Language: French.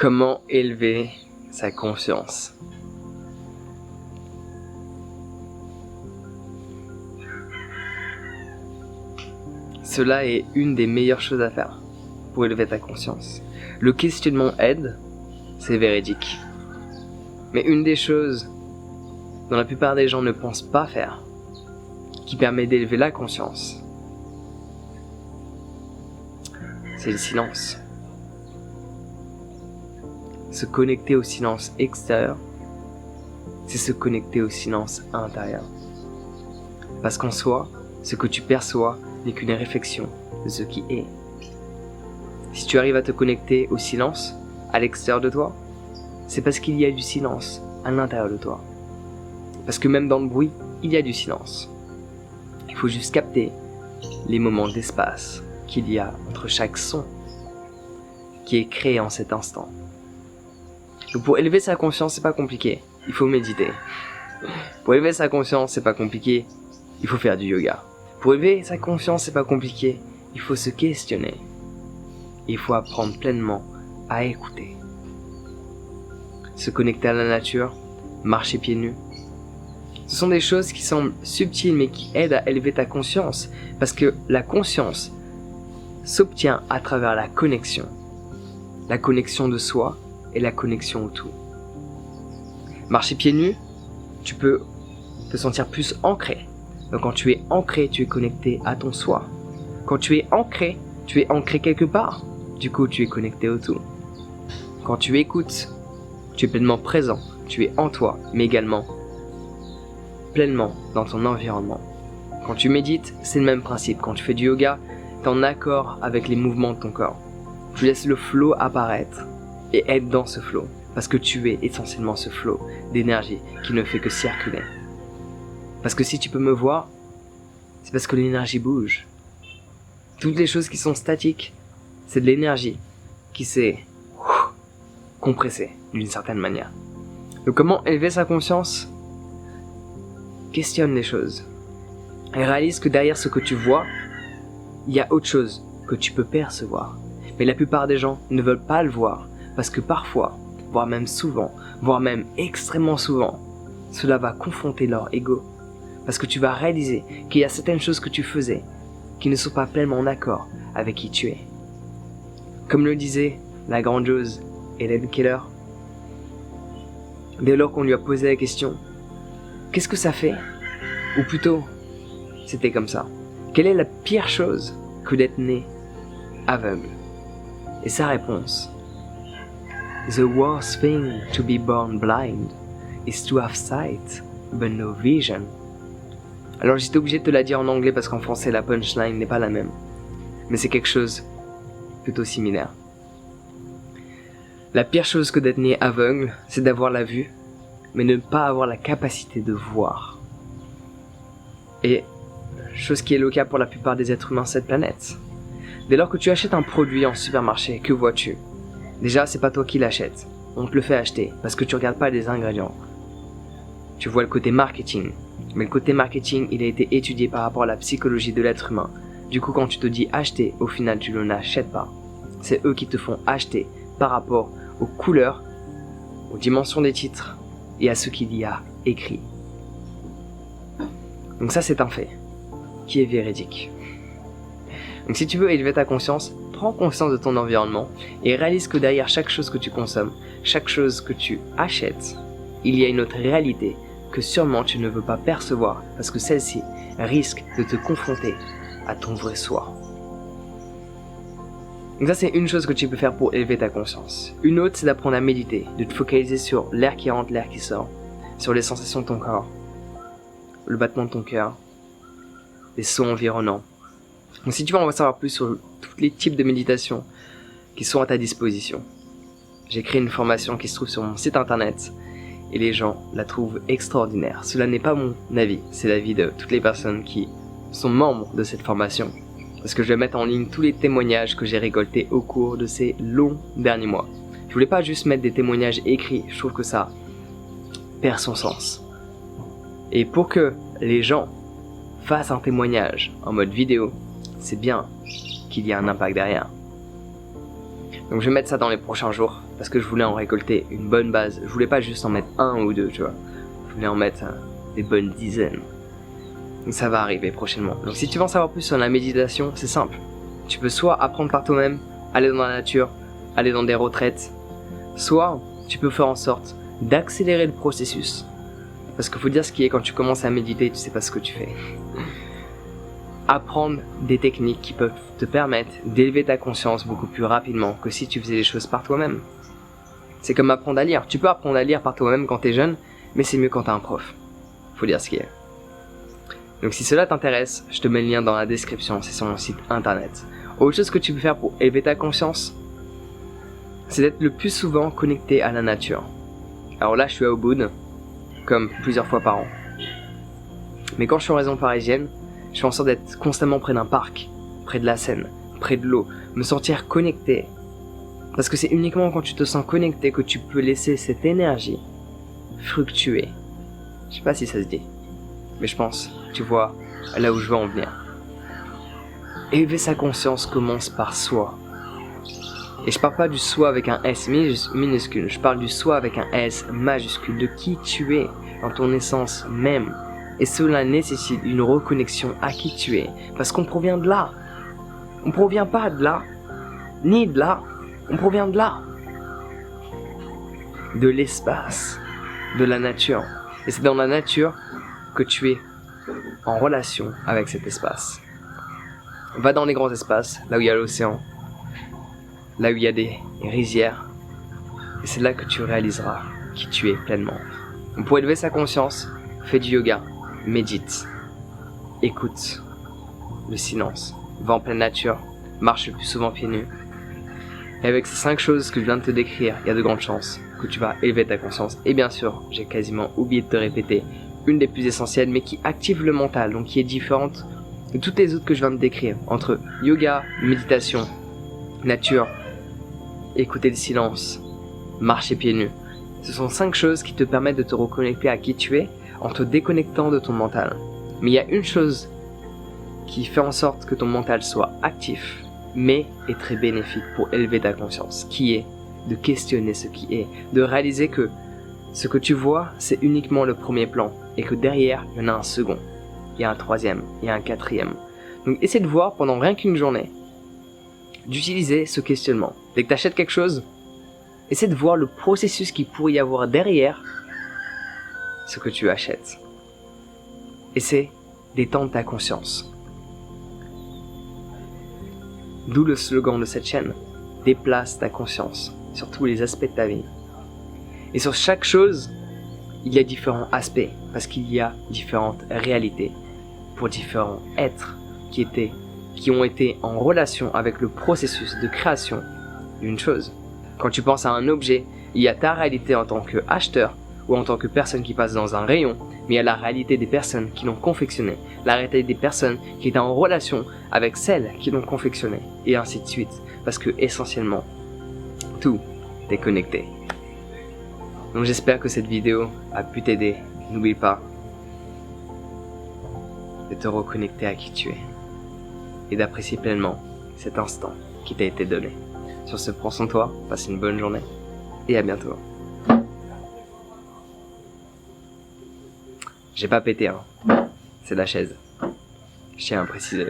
Comment élever sa conscience? Cela est une des meilleures choses à faire pour élever ta conscience. Le questionnement aide, c'est véridique. Mais une des choses dont la plupart des gens ne pensent pas faire, qui permet d'élever la conscience, c'est le silence. Se connecter au silence extérieur, c'est se connecter au silence intérieur. Parce qu'en soi, ce que tu perçois n'est qu'une réflexion de ce qui est. Si tu arrives à te connecter au silence à l'extérieur de toi, c'est parce qu'il y a du silence à l'intérieur de toi. Parce que même dans le bruit, il y a du silence. Il faut juste capter les moments d'espace qu'il y a entre chaque son qui est créé en cet instant. Donc pour élever sa conscience, c'est pas compliqué, il faut méditer. Pour élever sa conscience, c'est pas compliqué, il faut faire du yoga. Pour élever sa conscience, c'est pas compliqué, il faut se questionner. Il faut apprendre pleinement à écouter. Se connecter à la nature, marcher pieds nus. Ce sont des choses qui semblent subtiles mais qui aident à élever ta conscience. Parce que la conscience s'obtient à travers la connexion. La connexion de soi et la connexion au tout. Marcher pieds nus, tu peux te sentir plus ancré. Donc quand tu es ancré, tu es connecté à ton soi. Quand tu es ancré quelque part. Du coup, tu es connecté au tout. Quand tu écoutes, tu es pleinement présent. Tu es en toi, mais également pleinement dans ton environnement. Quand tu médites, c'est le même principe. Quand tu fais du yoga, tu es en accord avec les mouvements de ton corps. Tu laisses le flow apparaître et être dans ce flow. Parce que tu es essentiellement ce flow d'énergie qui ne fait que circuler. Parce que si tu peux me voir, c'est parce que l'énergie bouge. Toutes les choses qui sont statiques, c'est de l'énergie qui s'est compressée d'une certaine manière. Donc comment élever sa conscience? Questionne les choses. Et réalise que derrière ce que tu vois, il y a autre chose que tu peux percevoir. Mais la plupart des gens ne veulent pas le voir. Parce que parfois, voire même souvent, voire même extrêmement souvent, cela va confronter leur ego. Parce que tu vas réaliser qu'il y a certaines choses que tu faisais qui ne sont pas pleinement en accord avec qui tu es. Comme le disait la grandiose Helen Keller, dès lors qu'on lui a posé la question « Qu'est-ce que ça fait ?» Ou plutôt, c'était comme ça. Quelle est la pire chose que d'être né aveugle? Et sa réponse: The worst thing to be born blind is to have sight but no vision. Alors j'étais obligé de te la dire en anglais parce qu'en français la punchline n'est pas la même. Mais c'est quelque chose plutôt similaire. La pire chose que d'être né aveugle, c'est d'avoir la vue, mais ne pas avoir la capacité de voir. Et chose qui est le cas pour la plupart des êtres humains sur cette planète. Dès lors que tu achètes un produit en supermarché, que vois-tu? Déjà, c'est pas toi qui l'achètes. On te le fait acheter parce que tu regardes pas les ingrédients. Tu vois le côté marketing. Mais le côté marketing, il a été étudié par rapport à la psychologie de l'être humain. Du coup, quand tu te dis acheter, au final, tu ne l'achètes pas. C'est eux qui te font acheter par rapport aux couleurs, aux dimensions des titres et à ce qu'il y a écrit. Donc ça, c'est un fait qui est véridique. Donc si tu veux élever ta conscience, prends conscience de ton environnement et réalise que derrière chaque chose que tu consommes, chaque chose que tu achètes, il y a une autre réalité que sûrement tu ne veux pas percevoir parce que celle-ci risque de te confronter à ton vrai soi. Donc ça, c'est une chose que tu peux faire pour élever ta conscience. Une autre, c'est d'apprendre à méditer, de te focaliser sur l'air qui rentre, l'air qui sort, sur les sensations de ton corps, le battement de ton cœur, les sons environnants. Donc si tu veux en savoir plus sur tous les types de méditation qui sont à ta disposition, j'ai créé une formation qui se trouve sur mon site internet et les gens la trouvent extraordinaire. Cela n'est pas mon avis, c'est l'avis de toutes les personnes qui sont membres de cette formation. Parce que je vais mettre en ligne tous les témoignages que j'ai récoltés au cours de ces longs derniers mois. Je voulais pas juste mettre des témoignages écrits, je trouve que ça perd son sens. Et pour que les gens fassent un témoignage en mode vidéo, c'est bien qu'il y ait un impact derrière. Donc je vais mettre ça dans les prochains jours, parce que je voulais en récolter une bonne base. Je voulais pas juste en mettre un ou deux, tu vois. Je voulais en mettre des bonnes dizaines. Donc ça va arriver prochainement. Donc si tu veux en savoir plus sur la méditation, c'est simple. Tu peux soit apprendre par toi-même, aller dans la nature, aller dans des retraites, soit tu peux faire en sorte d'accélérer le processus. Parce qu'il faut dire ce qui est, quand tu commences à méditer, tu sais pas ce que tu fais. Apprendre des techniques qui peuvent te permettre d'élever ta conscience beaucoup plus rapidement que si tu faisais les choses par toi-même. C'est comme apprendre à lire. Tu peux apprendre à lire par toi-même quand t'es jeune, mais c'est mieux quand t'as un prof. Faut dire ce qui est. Donc si cela t'intéresse, je te mets le lien dans la description, c'est sur mon site internet. Autre chose que tu peux faire pour élever ta conscience, c'est d'être le plus souvent connecté à la nature. Alors là, je suis à Ubud, comme plusieurs fois par an. Mais quand je suis en région parisienne, je fais en sorte d'être constamment près d'un parc, près de la Seine, près de l'eau, me sentir connecté. Parce que c'est uniquement quand tu te sens connecté que tu peux laisser cette énergie fructuer. Je sais pas si ça se dit, mais je pense, tu vois, là où je veux en venir. Élever sa conscience commence par soi. Et je parle pas du soi avec un S minuscule, je parle du soi avec un S majuscule, de qui tu es dans ton essence même. Et cela nécessite une reconnexion à qui tu es, parce qu'on provient de là. On provient pas de là, ni de là, on provient de là. De l'espace, de la nature. Et c'est dans la nature que tu es en relation avec cet espace. Va dans les grands espaces, là où il y a l'océan, là où il y a des rizières, et c'est là que tu réaliseras qui tu es pleinement. Pour élever sa conscience, fais du yoga, médite, écoute le silence, va en pleine nature, marche le plus souvent pieds nus. Et avec ces 5 choses que je viens de te décrire, il y a de grandes chances que tu vas élever ta conscience. Et bien sûr, j'ai quasiment oublié de te répéter, une des plus essentielles, mais qui active le mental, donc qui est différente de toutes les autres que je viens de décrire, entre yoga, méditation, nature, écouter le silence, marcher pieds nus. Ce sont 5 choses qui te permettent de te reconnecter à qui tu es en te déconnectant de ton mental. Mais il y a une chose qui fait en sorte que ton mental soit actif, mais est très bénéfique pour élever ta conscience, qui est de questionner ce qui est, de réaliser que ce que tu vois, c'est uniquement le premier plan, et que derrière, il y en a un second, il y a un troisième, il y a un quatrième. Donc essaie de voir pendant rien qu'une journée, d'utiliser ce questionnement. Dès que tu achètes quelque chose, essaie de voir le processus qu'il pourrait y avoir derrière ce que tu achètes. Essaie d'étendre ta conscience. D'où le slogan de cette chaîne, déplace ta conscience sur tous les aspects de ta vie. Et sur chaque chose, il y a différents aspects, parce qu'il y a différentes réalités pour différents êtres qui ont été en relation avec le processus de création d'une chose. Quand tu penses à un objet, il y a ta réalité en tant qu'acheteur ou en tant que personne qui passe dans un rayon, mais il y a la réalité des personnes qui l'ont confectionné, la réalité des personnes qui étaient en relation avec celles qui l'ont confectionné, et ainsi de suite, parce que essentiellement, tout est connecté. Donc j'espère que cette vidéo a pu t'aider. N'oublie pas de te reconnecter à qui tu es et d'apprécier pleinement cet instant qui t'a été donné. Sur ce, prends soin de toi, passe une bonne journée et à bientôt. J'ai pas pété, hein. C'est la chaise. Je tiens à préciser.